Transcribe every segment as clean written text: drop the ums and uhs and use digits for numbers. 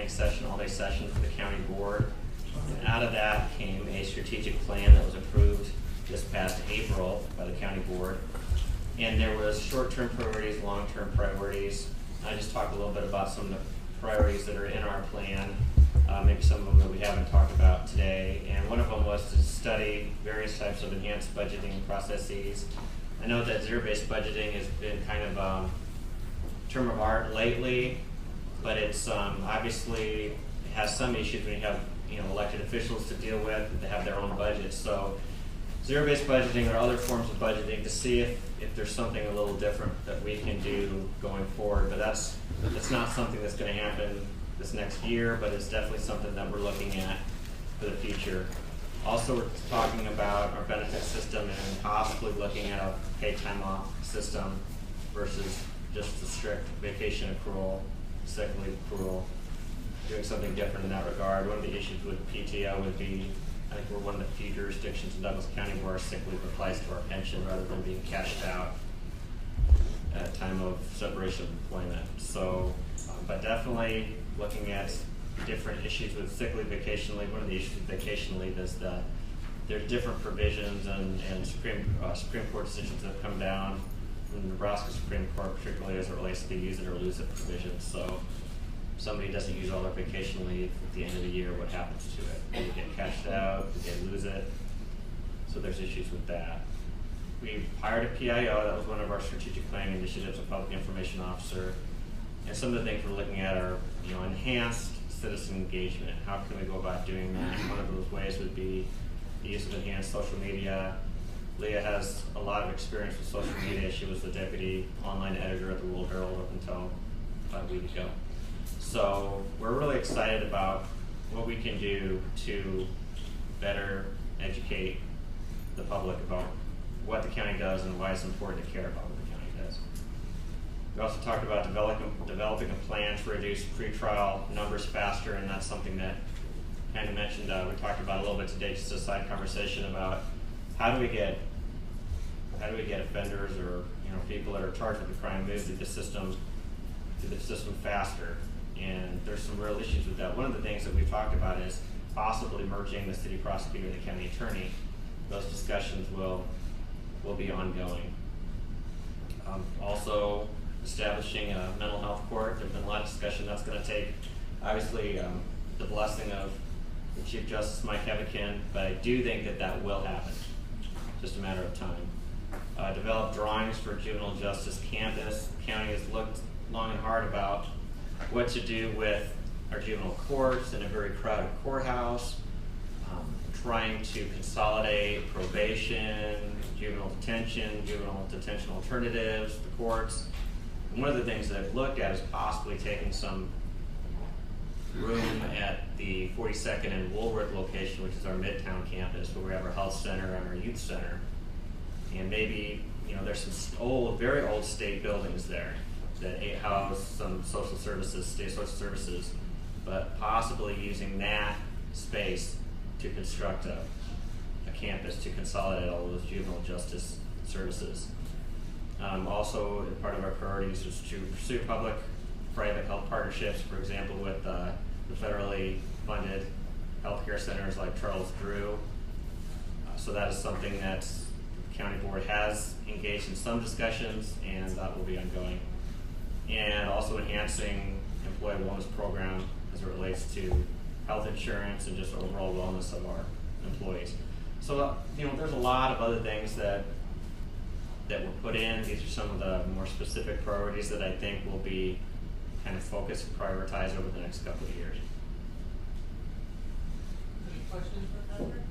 planning session, all-day session for the county board. And out of that came a strategic plan that was approved this past April by the county board. And there was short-term priorities, long-term priorities. I just talked a little bit about some of the priorities that are in our plan, maybe some of them that we haven't talked about today. And one of them was to study various types of enhanced budgeting processes. I know that zero-based budgeting has been kind of a term of art lately, but it's obviously it has some issues when you have elected officials to deal with that have their own budgets. So zero-based budgeting or other forms of budgeting to see if there's something a little different that we can do going forward. But that's not something that's going to happen this next year, but it's definitely something that we're looking at for the future. Also, we're talking about our benefit system and possibly looking at a paid time off system versus just the strict vacation accrual, sick leave accrual, doing something different in that regard. One of the issues with PTO would be, I think we're one of the few jurisdictions in Douglas County where our sick leave applies to our pension rather than being cashed out at time of separation of employment. So, but definitely looking at different issues with sick leave, vacation leave. One of the issues with vacation leave is that there's different provisions and Supreme Court decisions that have come down from the Nebraska Supreme Court, particularly as it relates to the use it or lose it provisions. So if somebody doesn't use all their vacation leave at the end of the year, what happens to it? Do they get cashed out? Do they lose it? So there's issues with that. We hired a PIO. That was one of our strategic planning initiatives, a public information officer. And some of the things we're looking at are, enhanced citizen engagement. How can we go about doing that? One of those ways would be the use of enhanced social media. Leah has a lot of experience with social media. She was the deputy online editor at the World Herald up until about a week ago. So we're really excited about what we can do to better educate the public about what the county does and why it's important to care about what the county does. We also talked about developing a plan to reduce pretrial numbers faster, and that's something that kind of mentioned, we talked about a little bit today, just a side conversation about how do we get offenders or people that are charged with a crime moved through the system faster. And there's some real issues with that. One of the things that we've talked about is possibly merging the city prosecutor and the county attorney. Those discussions will be ongoing. Also, establishing a mental health court. There's been a lot of discussion. That's going to take, obviously, the blessing of the Chief Justice Mike Hebekin, but I do think that will happen. Just a matter of time. Develop drawings for juvenile justice campus. The county has looked long and hard about what to do with our juvenile courts in a very crowded courthouse, trying to consolidate probation, juvenile detention alternatives, the courts. And one of the things that I've looked at is possibly taking some room at the 42nd and Woolworth location, which is our Midtown campus, where we have our health center and our youth center. And maybe, there's some very old state buildings there that house some social services, state social services, but possibly using that space to construct a campus to consolidate all of those juvenile justice services. Also, part of our priorities is to pursue public-private health partnerships, for example, with the federally funded healthcare centers like Charles Drew. So that is something that the county board has engaged in some discussions, and that will be ongoing. And also enhancing employee wellness program as it relates to health insurance and just overall wellness of our employees. So, there's a lot of other things that were put in. These are some of the more specific priorities that I think will be kind of focused and prioritized over the next couple of years. Any questions for Patrick?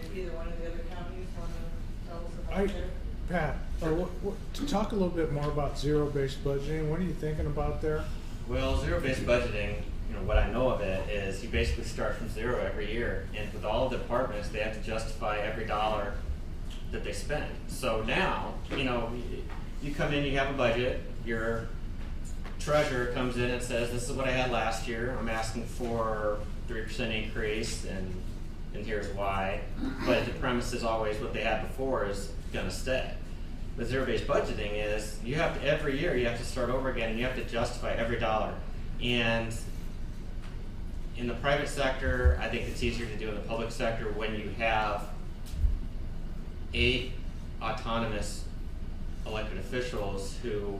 Maybe either one of the other counties want to tell us about their... Pat, to talk a little bit more about zero-based budgeting, what are you thinking about there? Well, zero-based budgeting, what I know of it is you basically start from zero every year, and with all of the departments, they have to justify every dollar that they spend. So now, you come in, you have a budget, your treasurer comes in and says, this is what I had last year, I'm asking for 3% increase, and here's why. But the premise is always what they had before is going to stay. But zero-based budgeting is every year you have to start over again, and you have to justify every dollar. And in the private sector, I think it's easier to do in the public sector when you have 8 autonomous elected officials who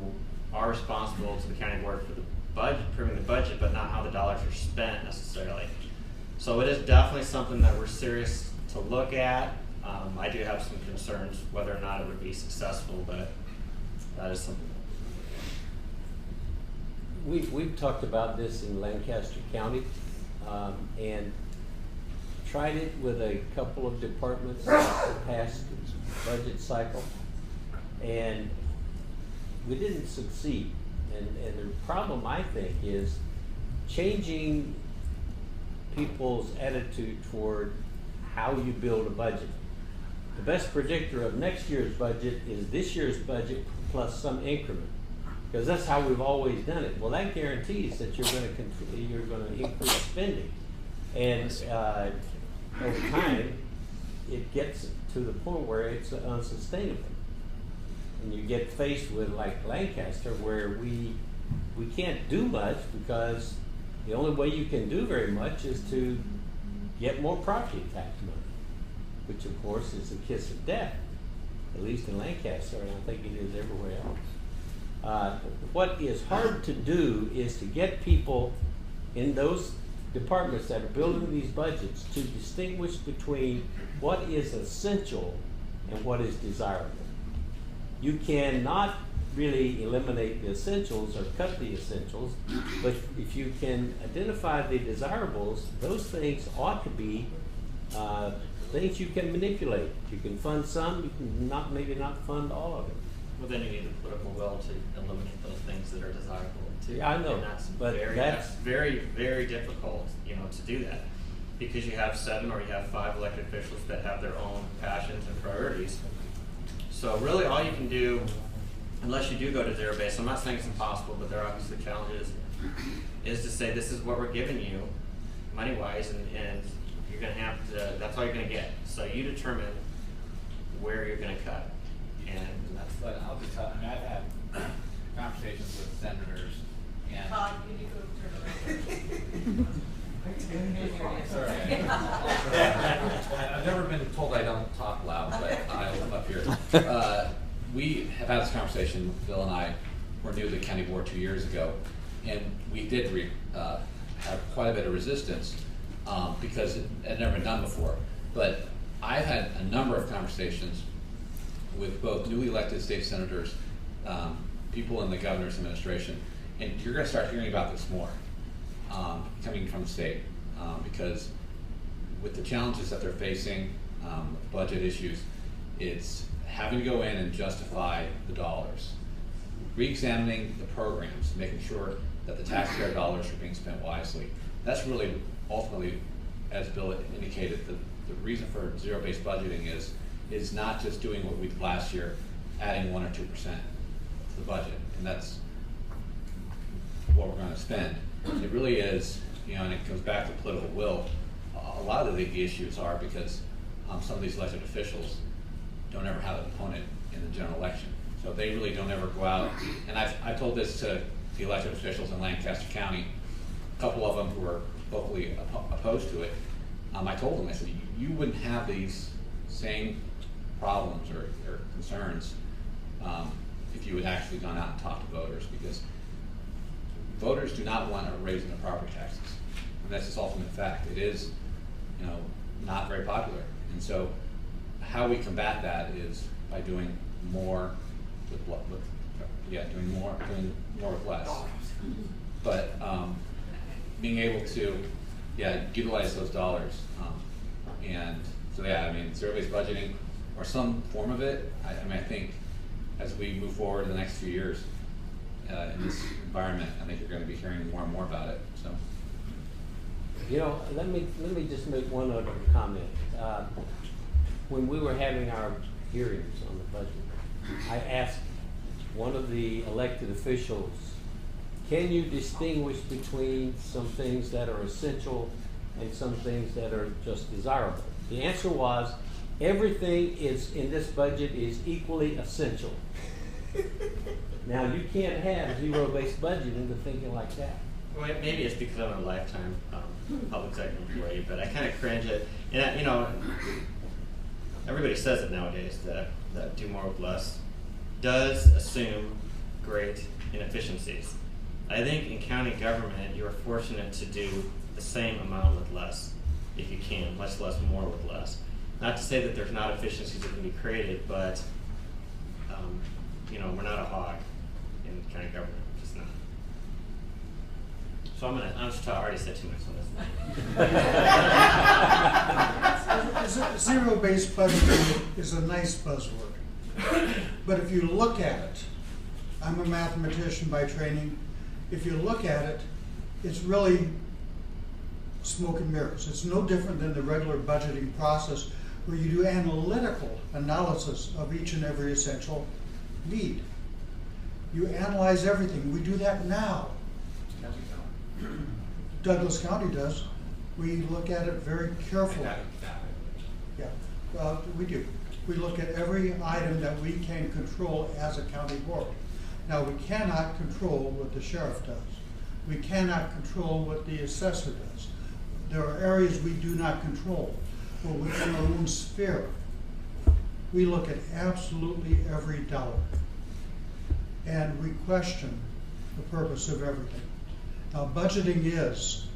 are responsible to the county board for the budget, approving the budget, but not how the dollars are spent necessarily. So it is definitely something that we're serious to look at. I do have some concerns whether or not it would be successful, but that is something. We've talked about this in Lancaster County, and tried it with a couple of departments in the past budget cycle, and we didn't succeed. And the problem, I think, is changing people's attitude toward how you build a budget. The best predictor of next year's budget is this year's budget plus some increment, because that's how we've always done it. Well, that guarantees that you're going to increase spending, and over time, it gets to the point where it's unsustainable. And you get faced with, like Lancaster, where we can't do much because the only way you can do very much is to get more property tax money, which of course is a kiss of death, at least in Lancaster, and I think it is everywhere else. What is hard to do is to get people in those departments that are building these budgets to distinguish between what is essential and what is desirable. You cannot really eliminate the essentials or cut the essentials, but if you can identify the desirables, those things ought to be things you can manipulate. You can fund some, you can maybe not fund all of it. Well, then you need the political will to eliminate those things that are desirable too. Yeah, I know, And that's but that's very, very difficult, to do that, because you have 7 or you have 5 elected officials that have their own passions and priorities. So really, all you can do, unless you do go to zero base, I'm not saying it's impossible, but there are obviously challenges, is to say this is what we're giving you, money-wise, and you're going to have to. That's all you're going to get. So you determine where you're going to cut, and that's. But I'll just tell, I've had conversations with senators and. Todd, can you go turn around? Sorry. I've never been told I don't talk loud, but I live up here. We have had this conversation, Bill and I were new to the county board 2 years ago, and we did have quite a bit of resistance because it had never been done before. But I've had a number of conversations with both newly elected state senators, people in the governor's administration, and you're going to start hearing about this more coming from the state because with the challenges that they're facing, budget issues, it's having to go in and justify the dollars, re-examining the programs, making sure that the taxpayer dollars are being spent wisely. That's really ultimately, as Bill indicated, the reason for zero-based budgeting is not just doing what we did last year, adding 1 or 2% to the budget, and that's what we're going to spend. It really is, and it comes back to political will. A lot of the issues are because some of these elected officials don't ever have an opponent in the general election. So they really don't ever go out, and I've told this to the elected officials in Lancaster County, a couple of them who are vocally opposed to it. I told them, I said, you wouldn't have these same problems or concerns if you had actually gone out and talked to voters, because voters do not want a raise in their property taxes. And that's just ultimate fact. It is, not very popular. And so how we combat that is by doing more doing more with less. But being able to, utilize those dollars. And so zero-based budgeting or some form of it, I think as we move forward in the next few years in this environment, I think you're going to be hearing more and more about it. So. Let me just make one other comment. When we were having our hearings on the budget, I asked one of the elected officials, can you distinguish between some things that are essential and some things that are just desirable? The answer was, everything in this budget is equally essential. Now, you can't have zero-based budgeting with thinking like that. Well, maybe it's because I'm a lifetime public sector employee, but I kind of cringe at, and you know, everybody says it nowadays that do more with less does assume great inefficiencies. I think in county government, you're fortunate to do the same amount with less, if you can, much less more with less. Not to say that there's not efficiencies that can be created, but you know, we're not a hog in county government, just not. So I already said too much on this. Zero-based budgeting is a nice buzzword. But if you look at it, I'm a mathematician by training, if you look at it, it's really smoke and mirrors. It's no different than the regular budgeting process where you do analytical analysis of each and every essential need. You analyze everything. We do that now. Douglas County does. We look at it very carefully. Yeah, we do. We look at every item that we can control as a county board. Now, we cannot control what the sheriff does. We cannot control what the assessor does. There are areas we do not control, but within our own sphere, we look at absolutely every dollar. And we question the purpose of everything. Now, budgeting is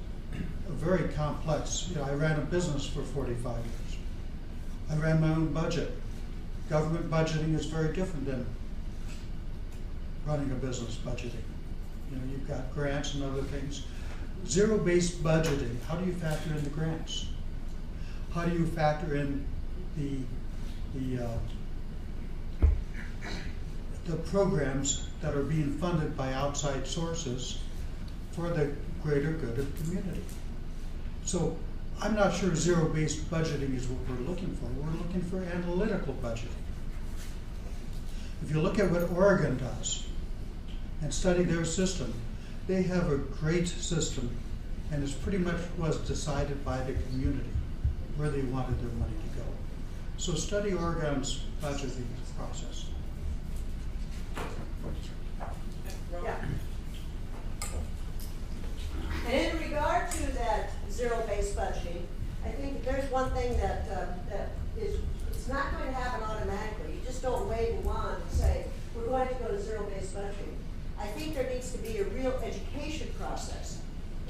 a very complex, you know, I ran a business for 45 years. I ran my own budget. Government budgeting is very different than running a business budgeting. You know, you've got grants and other things. Zero-based budgeting, how do you factor in the grants? How do you factor in the programs that are being funded by outside sources for the greater good of the community? So I'm not sure zero-based budgeting is what we're looking for. We're looking for analytical budgeting. If you look at what Oregon does and study their system, they have a great system, and it's pretty much was decided by the community where they wanted their money to go. So study Oregon's budgeting process. Yeah. And in regard to that zero-based budgeting, I think there's one thing that it's not going to happen automatically. You just don't wave a wand and say, we're going to go to zero-based budgeting. I think there needs to be a real education process.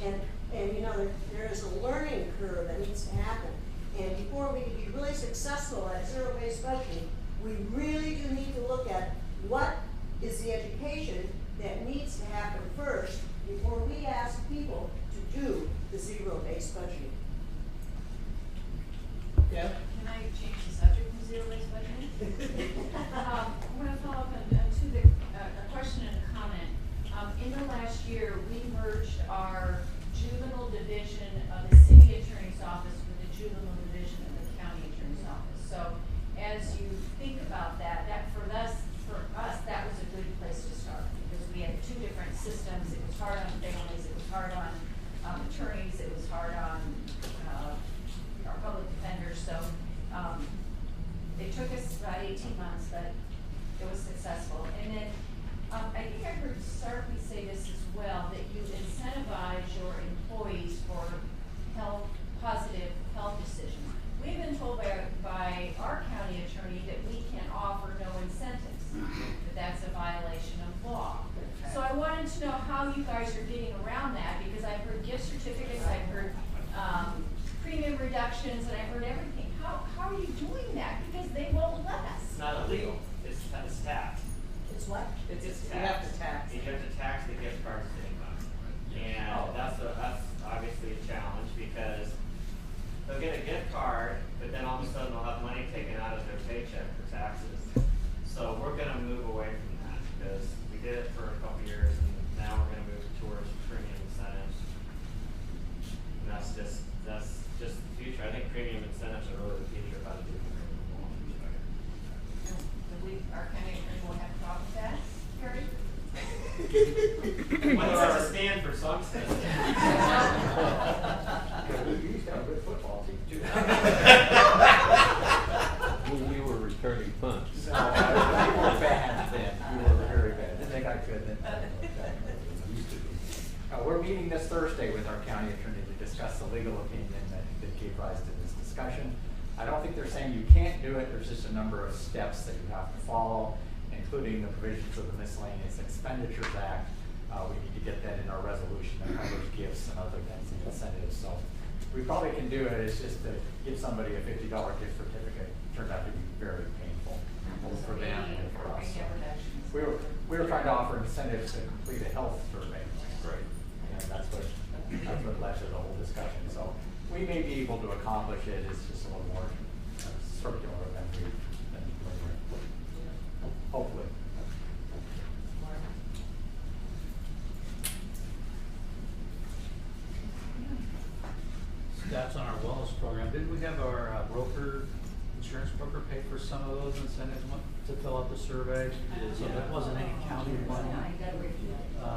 And you know, there is a learning curve that needs to happen. And before we can be really successful at zero-based budgeting, we really do need to look at what is the education that needs to happen first before we ask people to do the zero-based budgeting. Can I change the subject from zero-based budgeting? I want to follow up on to the a question and a comment. In the last year, we merged our juvenile division of the city attorney's office with the juvenile division of the county attorney's office. So as you think about that for us, that was a good place to start because we had two different systems. It was hard on families, it was hard on attorneys, it was hard on our public defenders. So it took us about 18 months, but it was successful. And then I think I heard Sarpy say this as well, that you incentivize your employees for positive health decisions. We've been told by our county attorney that we can offer no incentives, that that's a violation of law. So I wanted to know how you guys are getting around that, because I've heard gift certificates, I've heard premium reductions, and I've heard everything. How are you doing that? Because they won't let us. It's not illegal. It's taxed. It's what? It's taxed. You have to tax. You have to tax the gift cards to income. And that's obviously a challenge because they'll get a gift card, but then all of a sudden they'll have money taken out of their paycheck for taxes. So we're going to move away from that because we did it for a couple years, and now we're going to move towards premium incentives. And that's just the future. I think premium incentives are really the future of how to do premium. Our county attorney won't have a problem with that, Gary? One has to stand for some sense. We used to have a good football team too. When we were returning punts. So, we were bad then. We were very bad. Didn't think I could then. Used to be. We're meeting this Thursday with our county attorney to discuss the legal opinion that gave rise to this discussion. I don't think they're saying you can't do it, there's just a number of steps that you have to follow, including the provisions of the Miscellaneous Expenditures Act. We need to get that in our resolution that covers gifts and other things and incentives. So we probably can do it, it's just to give somebody a $50 gift certificate turned out to be very painful, both for them and for us. So we were trying to offer incentives to complete a health survey. Right. And that's what led to the whole discussion. So we may be able to accomplish it, it's just a little more circular than we've been doing. Hopefully. Stats on our wellness program. Didn't we have our insurance broker pay for some of those incentives to fill out the survey? So that wasn't any county money.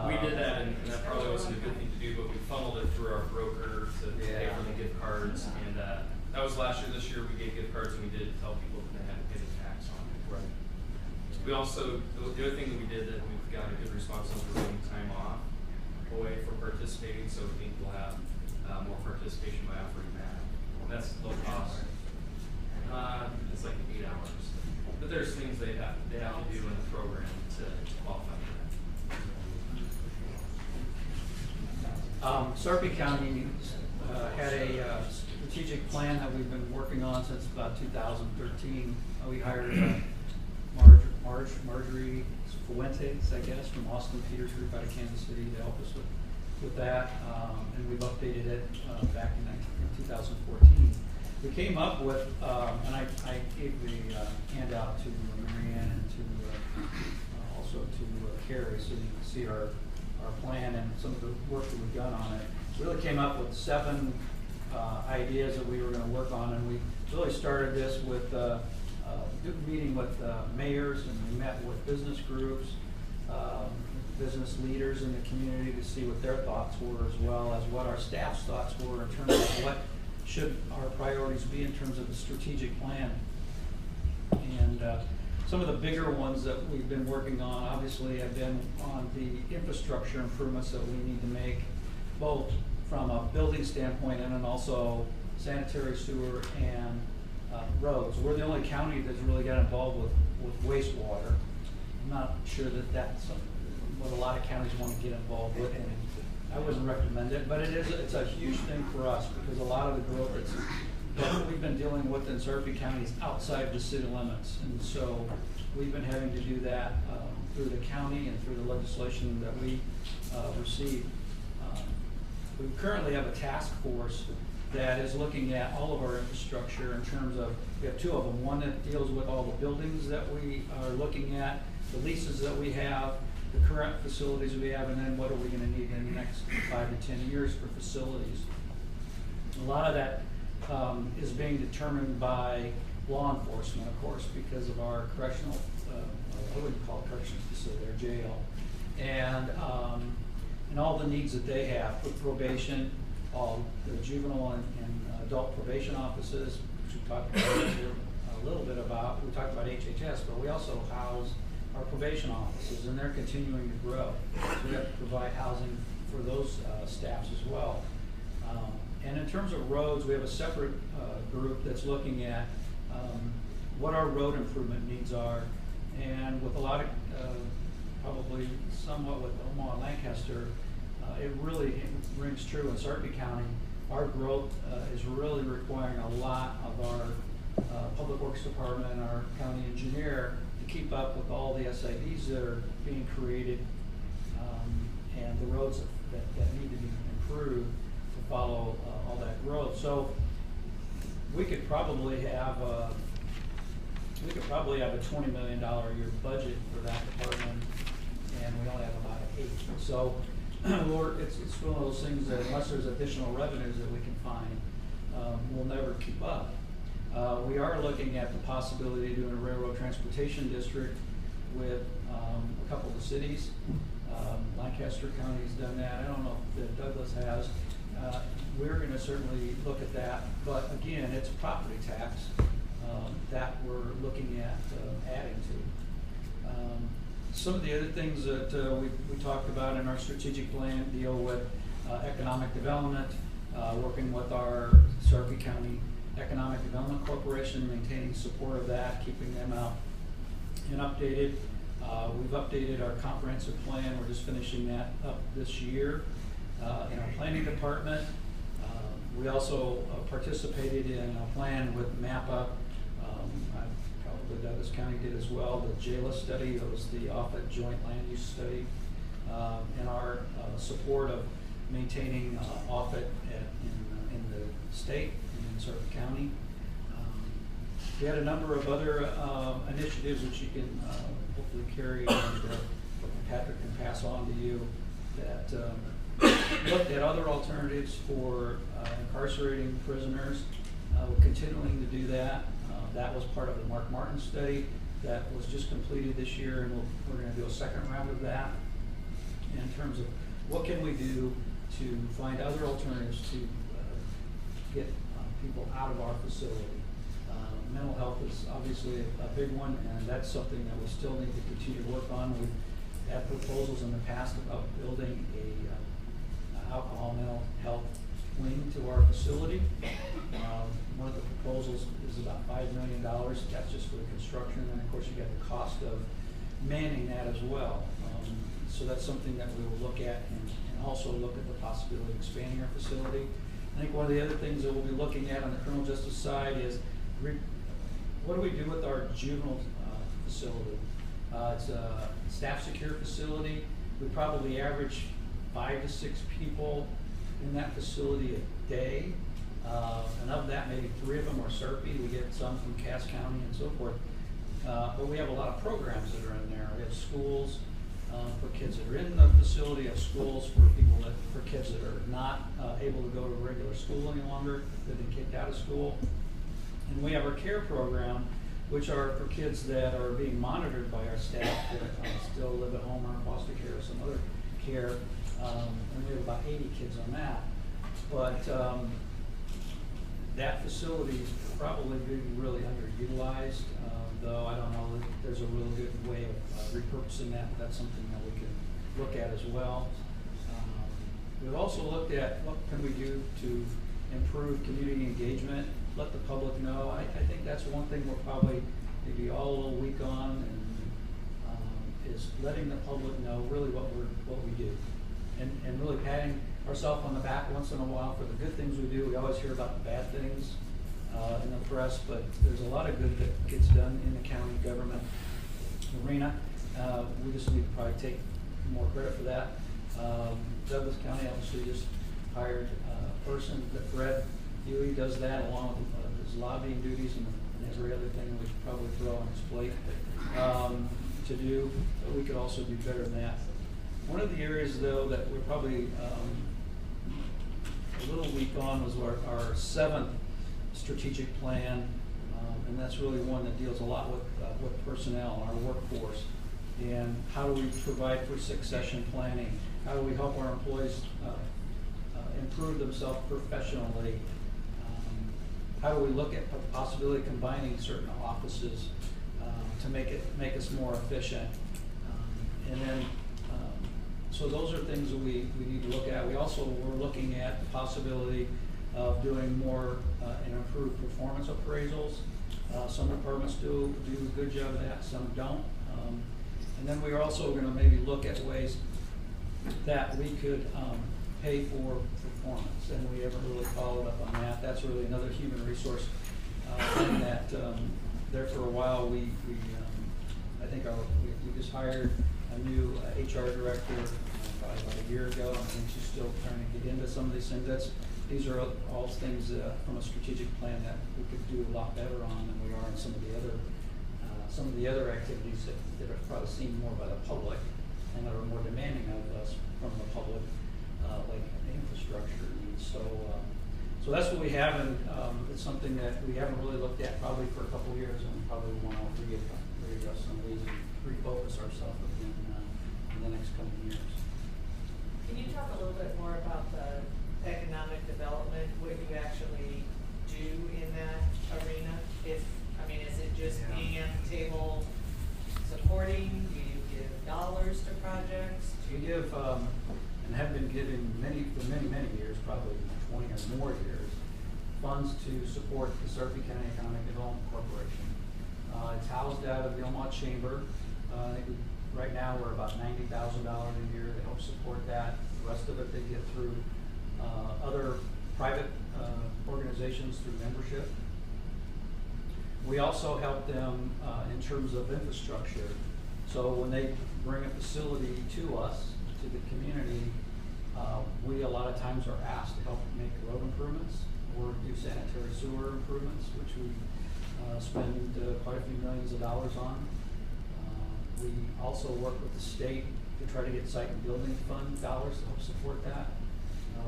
We did that, and that probably wasn't a good thing to do, but we funneled it through our broker to pay for the gift cards, and that was last year. This year we gave gift cards, and we did tell people that they had to pay the tax on it. Right. We also, the other thing that we did that we've got a good response on is we're giving time off away for participating, so we think we'll have more participation by offering that. And that's low cost. It's like 8 hours. But there's things they have to do in the program to qualify for that. Sarpy County had a strategic plan that we've been working on since about 2013. We hired Marjorie Fuentes, I guess, from Austin Peters Group out of Kansas City to help us with that, and we've updated it back in 2014. We came up with, and I gave the handout to Marianne and to also to Carrie, so you can see our plan and some of the work that we've done on it. We really came up with 7 ideas that we were going to work on, and we really started this with meeting with mayors, and we met with business groups, business leaders in the community to see what their thoughts were, as well as what our staff's thoughts were in terms of what should our priorities be in terms of the strategic plan. And some of the bigger ones that we've been working on, obviously, have been on the infrastructure improvements that we need to make, both from a building standpoint and then also sanitary sewer and roads. We're the only county that's really got involved with wastewater. I'm not sure that that's what a lot of counties want to get involved with, and I wouldn't recommend it, but it's a huge thing for us because a lot of the growth that we've been dealing with in Sarpy County is outside the city limits, and so we've been having to do that through the county and through the legislation that we receive. We currently have a task force that is looking at all of our infrastructure in terms of, we have 2 of them. One that deals with all the buildings that we are looking at, the leases that we have, the current facilities we have, and then what are we going to need in the next 5 to 10 years for facilities. A lot of that is being determined by law enforcement, of course, because of our correctional, I wouldn't call it correctional facility, our jail, and all the needs that they have for probation, all the juvenile and adult probation offices, which we talked about a little bit about. We talked about HHS, but we also house our probation offices, and they're continuing to grow. So we have to provide housing for those staffs as well. And in terms of roads, we have a separate group that's looking at what our road improvement needs are. And with a lot of, probably somewhat with Omaha and Lancaster, it really rings true in Sarpy County. Our growth is really requiring a lot of our Public Works Department and our county engineer to keep up with all the SIDs that are being created and the roads that need to be improved to follow all that growth. So we could probably have a $20 million a year budget for that department, and we only have about 8. So it's one of those things that unless there's additional revenues that we can find, we'll never keep up. We are looking at the possibility of doing a railroad transportation district with a couple of the cities. Lancaster County has done that. I don't know if Douglas has. We're going to certainly look at that, but again, it's property tax that we're looking at adding to. Some of the other things that we talked about in our strategic plan deal with economic development, working with our Sarpy County Economic Development Corporation, maintaining support of that, keeping them out and updated. We've updated our comprehensive plan. We're just finishing that up this year. In our planning department, we also participated in a plan with MAPA. Probably Douglas County did as well. The JALA study, that was the Offutt Joint Land Use Study, and our support of maintaining Offutt in the state and in Sarpy County. We had a number of other initiatives which you can hopefully carry and Patrick can pass on to you that looked at other alternatives for incarcerating prisoners. We're continuing to do that. That was part of the Mark Martin study that was just completed this year, and we're going to do a second round of that in terms of what can we do to find other alternatives to get people out of our facility. Mental health is obviously a big one, and that's something that we still need to continue to work on. We've had proposals in the past about building a alcohol mental health wing to our facility. One of the proposals is about $5 million. That's just for the construction, and then of course you got the cost of manning that as well. So that's something that we will look at, and also look at the possibility of expanding our facility. I think one of the other things that we'll be looking at on the criminal justice side is what do we do with our juvenile facility? It's a staff secure facility. We probably average 5 to 6 people in that facility a day. And of that, maybe 3 of them are Sarpy. We get some from Cass County and so forth. But we have a lot of programs that are in there. We have schools for kids that are in the facility, we have schools for kids that are not able to go to regular school any longer, they've been kicked out of school. And we have our care program, which are for kids that are being monitored by our staff that still live at home or in foster care or some other care. And we have about 80 kids on that. But that facility is probably being really underutilized, though I don't know that there's a really good way of repurposing that. That's something that we can look at as well. We've also looked at what can we do to improve community engagement, let the public know. I think that's one thing we're probably maybe all a little weak on, and is letting the public know really what we do, and really patting ourselves on the back once in a while for the good things we do. We always hear about the bad things in the press, but there's a lot of good that gets done in the county government arena. We just need to probably take more credit for that. Douglas County obviously just hired a person, that Fred Huey does that along with his lobbying duties and every other thing we should probably throw on his plate to do, but we could also do better than that. One of the areas though that we're probably a little weak on was our 7th strategic plan, and that's really one that deals a lot with personnel, our workforce, and how do we provide for succession planning? How do we help our employees improve themselves professionally? How do we look at the possibility of combining certain offices to make us more efficient? And then, so those are things that we need to look at. We also were looking at the possibility of doing more and improved performance appraisals. Some departments do a good job of that, some don't. And then we're also going to maybe look at ways that we could pay for performance, and we haven't really followed up on that. That's really another human resource thing that there for a while I think we just hired a new HR director probably about a year ago. I think she's still trying to get into some of these things. These are all things from a strategic plan that we could do a lot better on than we are in some of the other activities that are probably seen more by the public and that are more demanding of us from the public, like infrastructure needs. So that's what we have, and it's something that we haven't really looked at probably for a couple of years, and we probably want to readdress some of these and refocus ourselves in the next couple of years. Can you talk a little bit more about the economic development, what you actually do in that arena? Is it just being at the table supporting? Do you give give, and have been giving for many years, probably 20 or more years, funds to support the Sarpy County Economic Development Corporation. It's housed out of the Omaha Chamber. I think right now we're about $90,000 a year to help support that. The rest of it they get through other private organizations through membership. We also help them in terms of infrastructure. So when they bring a facility to us, to the community, we a lot of times are asked to help make road improvements or do sanitary sewer improvements, which we spend quite a few millions of dollars on. We also work with the state to try to get site and building fund dollars to help support that.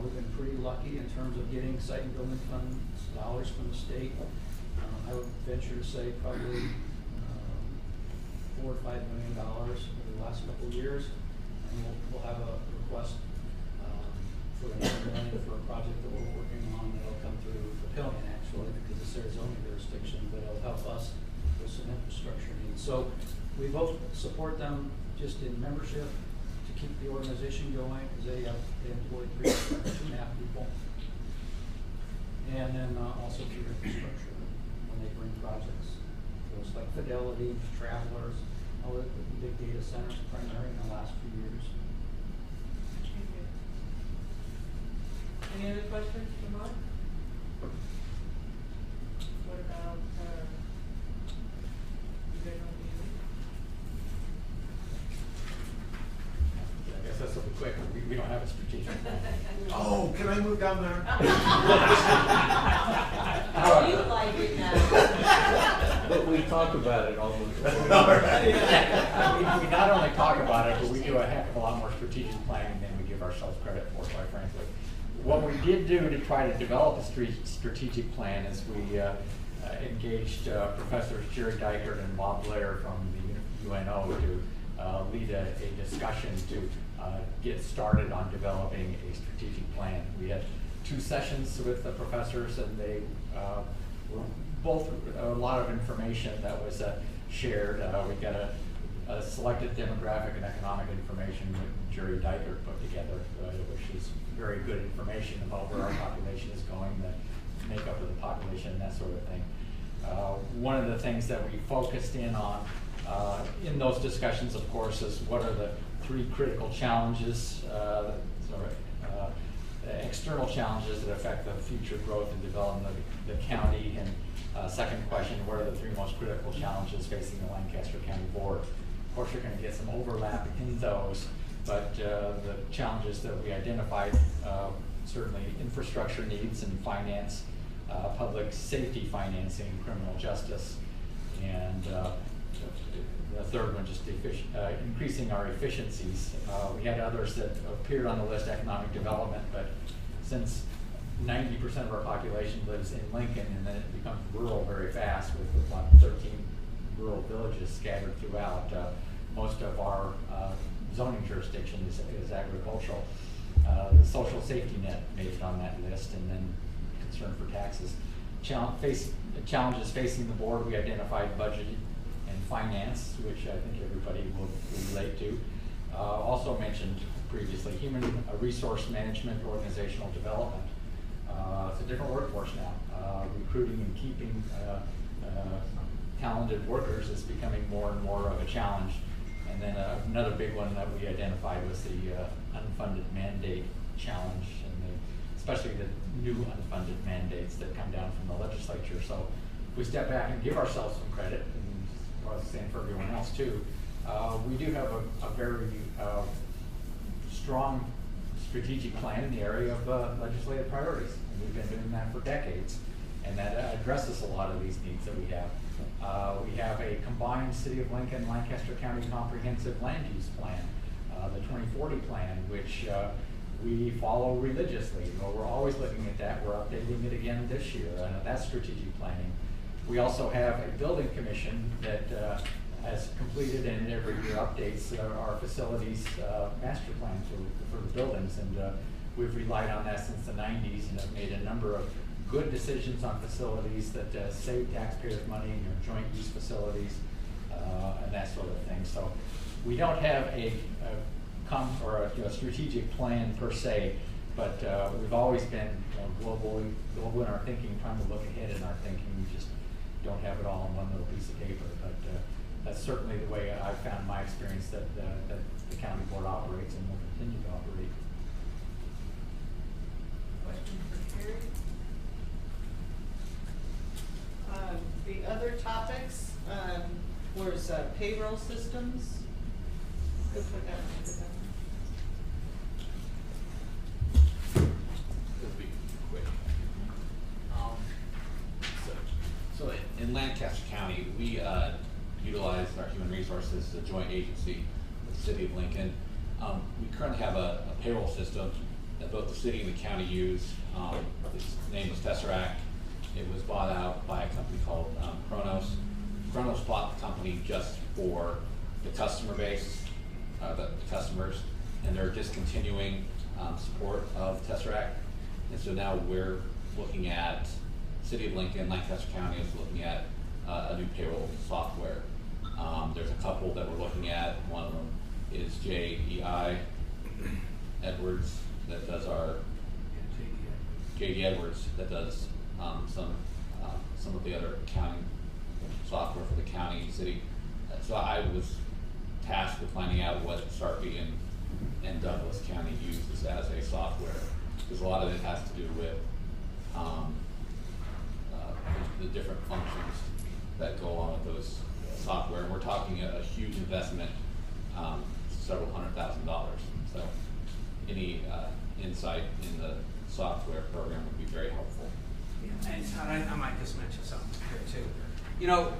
We've been pretty lucky in terms of getting site and building fund dollars from the state. I would venture to say probably $4 or $5 million over the last couple of years. And we'll have a request for another $1 million for a project that we're working on that'll come through Papillion actually, because it's Arizona jurisdiction, but it'll help us with some infrastructure needs. So we both support them just in membership to keep the organization going, because they employ 2.5 people. And then also through infrastructure when they bring projects. So it's like Fidelity, Travelers, all the big data centers primarily in the last few years. Thank you. Any other questions for Mark? What about, you guys want to I guess that's something quick. We don't have a strategic plan. Oh, can I move down there? Oh, you like it now. But we talk about it almost. We not only talk about it, but we do a heck of a lot more strategic planning than we give ourselves credit for, quite frankly. What we did do to try to develop a strategic plan is we engaged Professors Jerry Dykert and Bob Blair from the UNO to lead a discussion to get started on developing a strategic plan. We had 2 sessions with the professors, and they were both a lot of information that was shared. We got a selected demographic and economic information that Jerry Dykert put together, which is very good information about where our population is going, the makeup of the population, and that sort of thing. One of the things that we focused in on in those discussions, of course, is what are the 3 critical challenges, external challenges that affect the future growth and development of the county, and second question, what are the 3 most critical challenges facing the Lancaster County Board? Of course, you're going to get some overlap in those, but the challenges that we identified, certainly infrastructure needs and finance, public safety financing, criminal justice, and the third one, just increasing our efficiencies. We had others that appeared on the list, economic development, but since 90% of our population lives in Lincoln, and then it becomes rural very fast with about 13 rural villages scattered throughout, most of our zoning jurisdiction is agricultural. The social safety net made it on that list, and then concern for taxes. Challenges facing the board, we identified budget and finance, which I think everybody will relate to. Also mentioned previously, human resource management, organizational development. It's a different workforce now. Recruiting and keeping talented workers is becoming more and more of a challenge. And then another big one that we identified was the unfunded mandate challenge, and especially the new unfunded mandates that come down from the legislature. So if we step back and give ourselves some credit, and I was saying for everyone else too, we do have a very strong strategic plan in the area of legislative priorities. And we've been doing that for decades, and that addresses a lot of these needs that we have. We have a combined City of Lincoln, Lancaster County Comprehensive Land Use Plan, the 2040 plan, which we follow religiously. We're always looking at that. We're updating it again this year, and that's strategic planning. We also have a building commission that has completed and every year updates our facilities master plan for the buildings, and we've relied on that since the 90s and have made a number of good decisions on facilities that save taxpayers money in your joint use facilities and that sort of thing. So we don't have a or a strategic plan per se, but we've always been global in our thinking, trying to look ahead in our thinking. We just don't have it all on one little piece of paper, but that's certainly the way I've found my experience that the county board operates and will continue to operate. Question for Carrie? The other topics was payroll systems. Go put that into them. It'll be quick. So in Lancaster County, we utilize our human resources as a joint agency with the city of Lincoln. We currently have a payroll system that both the city and the county use. Its name is Tesseract. It was bought out by a company called Kronos. Kronos bought the company just for the customer base, the customers, and they're discontinuing support of Tesseract. And so now we're looking at, City of Lincoln, Lancaster County is looking at a new payroll software. There's a couple that we're looking at. One of them is JEI Edwards that does our, JD Edwards that does some of the other accounting software for the county and city. So I was tasked with finding out what Sarpy and Douglas County uses as a software, because a lot of it has to do with the different functions that go along with those software. And we're talking a huge investment, several $100,000. So any insight in the software program would be very helpful. Yeah, and I might just mention something here too. You know,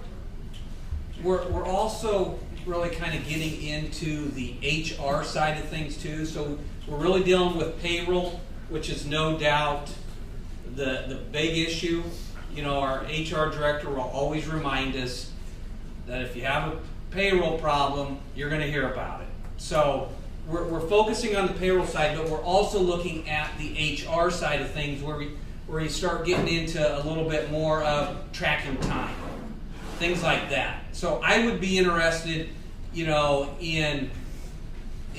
we're also really kind of getting into the HR side of things too. So we're really dealing with payroll, which is no doubt the big issue. You know, our HR director will always remind us that if you have a payroll problem, you're going to hear about it. So we're focusing on the payroll side, but we're also looking at the HR side of things where you start getting into a little bit more of tracking time, things like that. So I would be interested, you know, in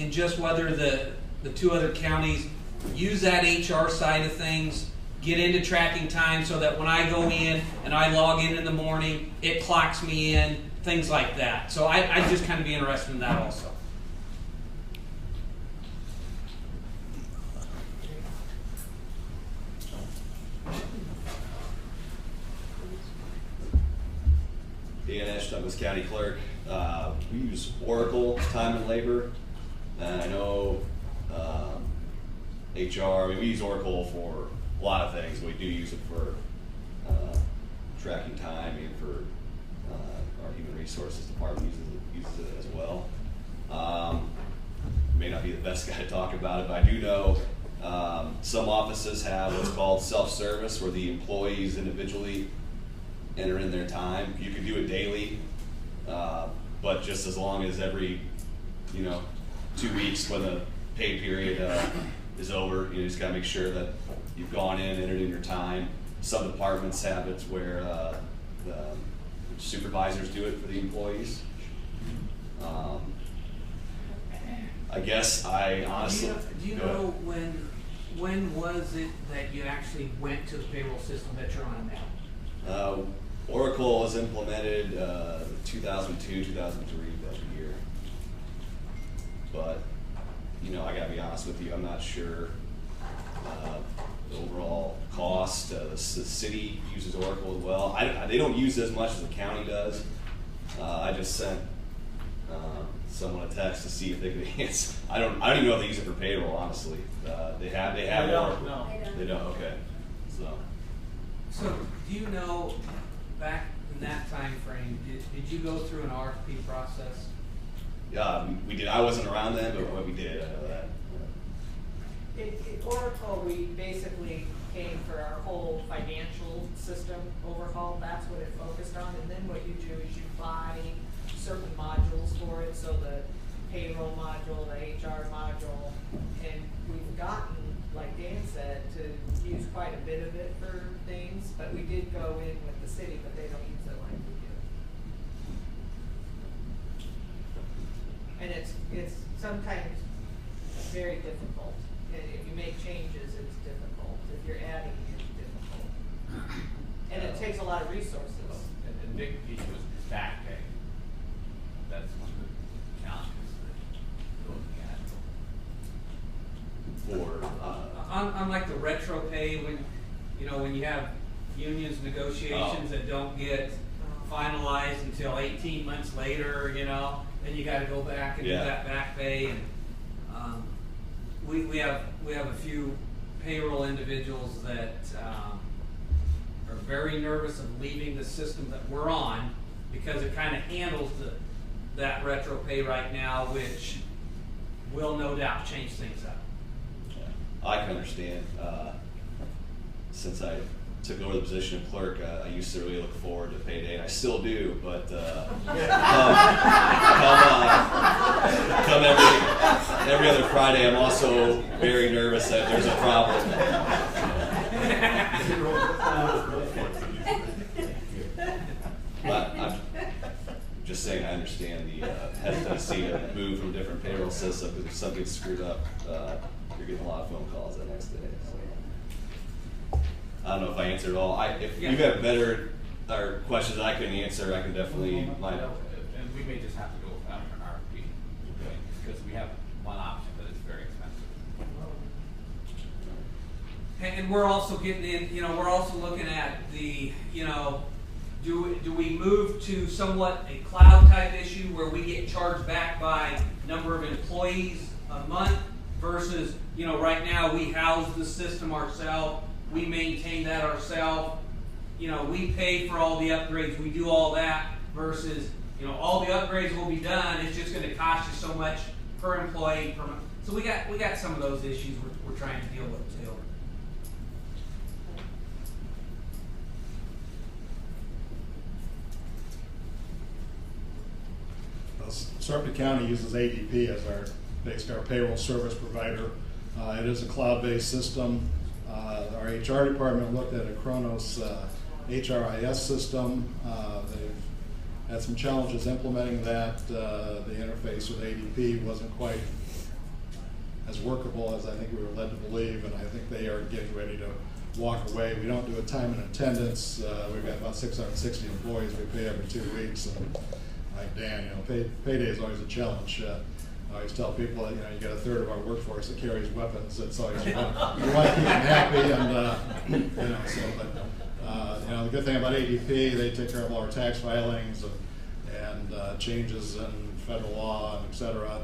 just whether the two other counties use that HR side of things, get into tracking time so that when I go in and I log in the morning, it clocks me in, things like that. So I'd just kind of be interested in that also. Dan Esch, Douglas County Clerk. We use Oracle Time and Labor. And I know HR, I mean, we use Oracle for a lot of things. We do use it for tracking time and for our Human Resources Department uses it as well. May not be the best guy to talk about it, but I do know some offices have what's called self-service, where the employees individually enter in their time. You can do it daily, but just as long as every 2 weeks when the pay period is over, you just gotta make sure that you've gone in, entered in your time. Some departments have it where the supervisors do it for the employees. I guess I honestly. Do you know when was it that you actually went to the payroll system that you're on now? Oracle was implemented 2002, 2003 that year. But, I gotta be honest with you, I'm not sure the overall cost. The city uses Oracle as well. They don't use it as much as the county does. I just sent someone a text to see if they could answer. I don't even know if they use it for payroll, honestly. They have Oracle. No. They don't, okay. So do you know, back in that time frame, did you go through an RFP process? Yeah, we did. I wasn't around then, but we did. I know that. Oracle, we basically came for our whole financial system overhaul. That's what it focused on. And then what you do is you buy certain modules for it. So the payroll module, the HR module, and we've gotten, like Dan said, to use quite a bit of it for things. But we did go in with the city, but they don't use it like we do. And it's sometimes very difficult. If you make changes, it's difficult. If you're adding, it's difficult. And it takes a lot of resources. And the big issue is back pay. That's one of the challenges that we're looking at. Unlike the retro pay, when you have unions negotiations that don't get finalized until 18 months later, then you got to go back and do that back pay. And we have a few payroll individuals that are very nervous of leaving the system that we're on because it kind of handles that retro pay right now, which will no doubt change things up. Yeah. I can understand. Since I took over the position of clerk, I used to really look forward to payday, and I still do. But come every other Friday, I'm also very nervous that there's a problem. But I'm just saying, I understand the hesitancy to move from a different payroll system because if something's screwed up, you're getting a lot of phone calls the next day. So. I don't know if I answered it all. If you have better or questions I can answer, I can definitely line up. And we may just have to go without an RFP because we have one option, but it's very expensive. And we're also getting in, we're also looking at the, do we move to somewhat a cloud type issue where we get charged back by number of employees a month versus, right now we house the system ourselves. We maintain that ourselves. We pay for all the upgrades. We do all that versus, all the upgrades will be done. It's just going to cost you so much per employee per month. So we got some of those issues we're trying to deal with too. Sarpy County uses ADP as basically our payroll service provider. It is a cloud-based system. Our HR department looked at a Kronos HRIS system. They've had some challenges implementing that. The interface with ADP wasn't quite as workable as I think we were led to believe, and I think they are getting ready to walk away. We don't do a time and attendance. We've got about 660 employees. We pay every 2 weeks, and like Dan, payday is always a challenge. I always tell people that you get a third of our workforce that carries weapons. It's always you want to keep them happy, and the good thing about ADP, they take care of all our tax filings and changes in federal law and et cetera.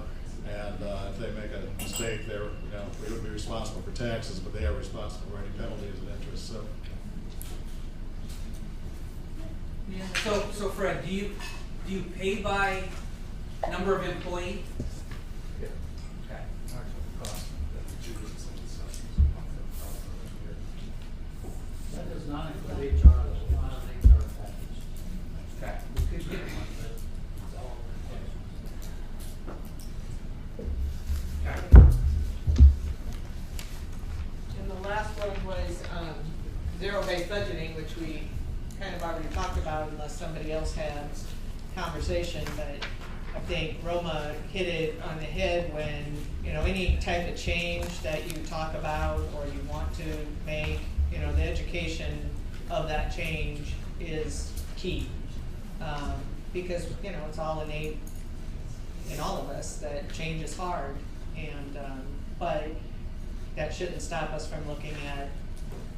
And if they make a mistake, we would be responsible for taxes, but they are responsible for any penalties and interest. So Fred, do you pay by number of employees? Yeah. Okay. That does not include HR, though, not an HR package. Okay. We could get one, but it's all. And the last one was zero-based budgeting, which we kind of already talked about unless somebody else has conversation, but I think Roma hit it on the head when, any type of change that you talk about or you want to make, the education of that change is key. Because, it's all innate in all of us that change is hard, and but that shouldn't stop us from looking at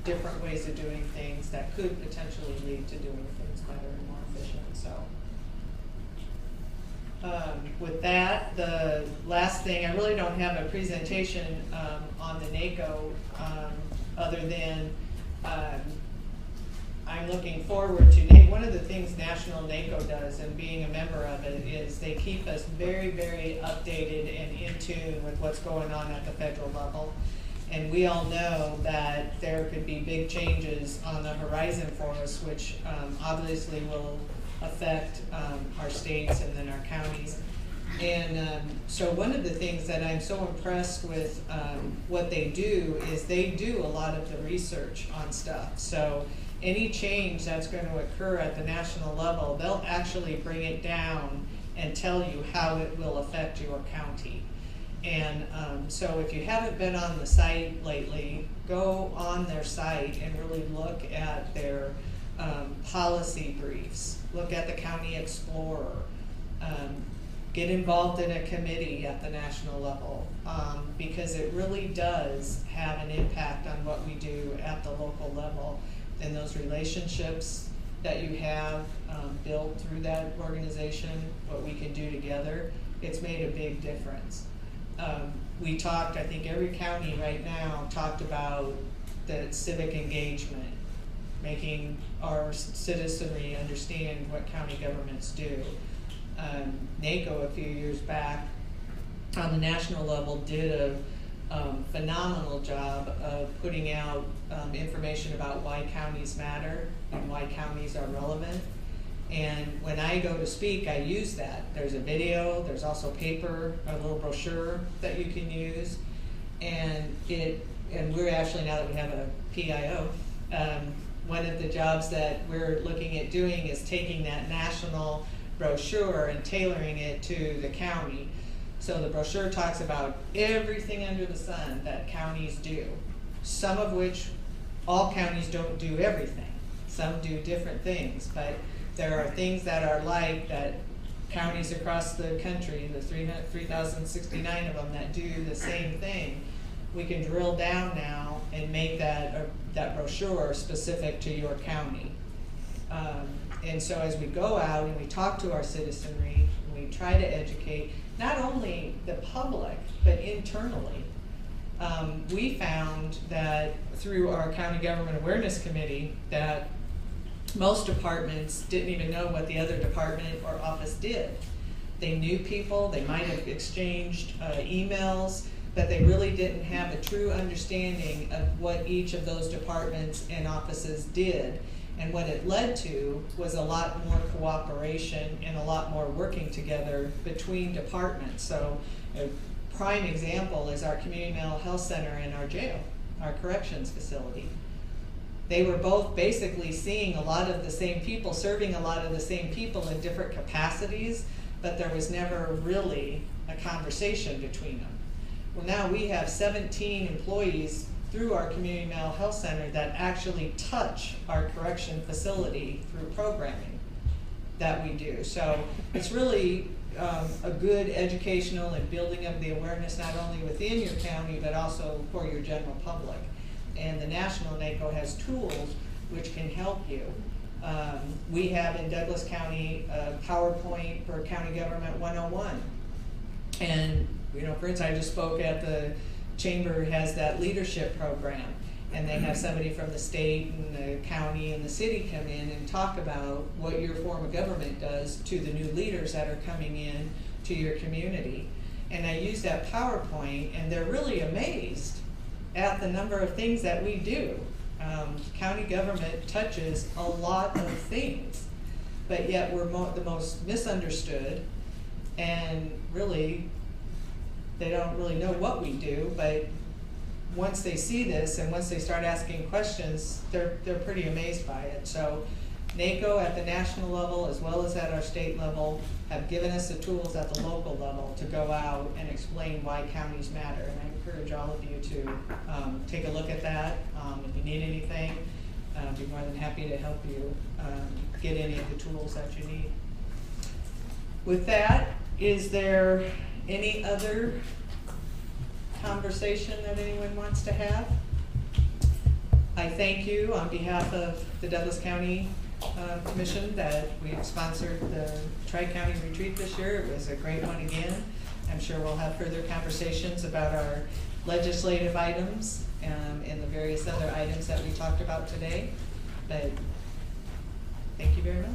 different ways of doing things that could potentially lead to doing things better and more efficient. So with that, the last thing, I really don't have a presentation on the NACO other than I'm looking forward to, one of the things National NACO does, and being a member of it, is they keep us very, very updated and in tune with what's going on at the federal level. And we all know that there could be big changes on the horizon for us, which obviously will affect our states and then our counties. And so one of the things that I'm so impressed with what they do is they do a lot of the research on stuff. So any change that's going to occur at the national level, they'll actually bring it down and tell you how it will affect your county. And so if you haven't been on the site lately, go on their site and really look at their policy briefs. Look at the County Explorer. Get involved in a committee at the national level, because it really does have an impact on what we do at the local level. And those relationships that you have built through that organization, what we can do together, it's made a big difference. We talked, I think every county right now talked about the civic engagement, making our citizenry understand what county governments do. NACO a few years back on the national level did a phenomenal job of putting out information about why counties matter and why counties are relevant. And when I go to speak, I use that. There's a video, there's also paper, a little brochure that you can use. And we're actually, now that we have a PIO, one of the jobs that we're looking at doing is taking that national brochure and tailoring it to the county. So the brochure talks about everything under the sun that counties do, some of which all counties don't do everything. Some do different things, but there are things that are like that counties across the country, the 3,069 of them that do the same thing. We can drill down now and make that brochure specific to your county. And so as we go out and we talk to our citizenry, and we try to educate not only the public, but internally. We found that through our County Government Awareness Committee that most departments didn't even know what the other department or office did. They knew people, they might have exchanged emails, but they really didn't have a true understanding of what each of those departments and offices did. And what it led to was a lot more cooperation and a lot more working together between departments. So a prime example is our community mental health center and our jail, our corrections facility. They were both basically seeing a lot of the same people, serving a lot of the same people in different capacities, but there was never really a conversation between them. Well, now we have 17 employees through our community mental health center that actually touch our correction facility through programming that we do. So it's really a good educational and building of the awareness not only within your county but also for your general public. And the National NACO has tools which can help you. We have in Douglas County a PowerPoint for County Government 101. And you know, for instance, I just spoke at the Chamber has that leadership program, and they have somebody from the state and the county and the city come in and talk about what your form of government does to the new leaders that are coming in to your community. And I use that PowerPoint, and they're really amazed at the number of things that we do. County government touches a lot of things, but yet we're the most misunderstood, and really they don't really know what we do, but once they see this and once they start asking questions, they're pretty amazed by it. So NACO at the national level as well as at our state level have given us the tools at the local level to go out and explain why counties matter. And I encourage all of you to take a look at that. If you need anything, I'd be more than happy to help you get any of the tools that you need. With that, is there any other conversation that anyone wants to have? I thank you on behalf of the Douglas County Commission that we sponsored the Tri-County Retreat this year. It was a great one again. I'm sure we'll have further conversations about our legislative items and the various other items that we talked about today. But thank you very much.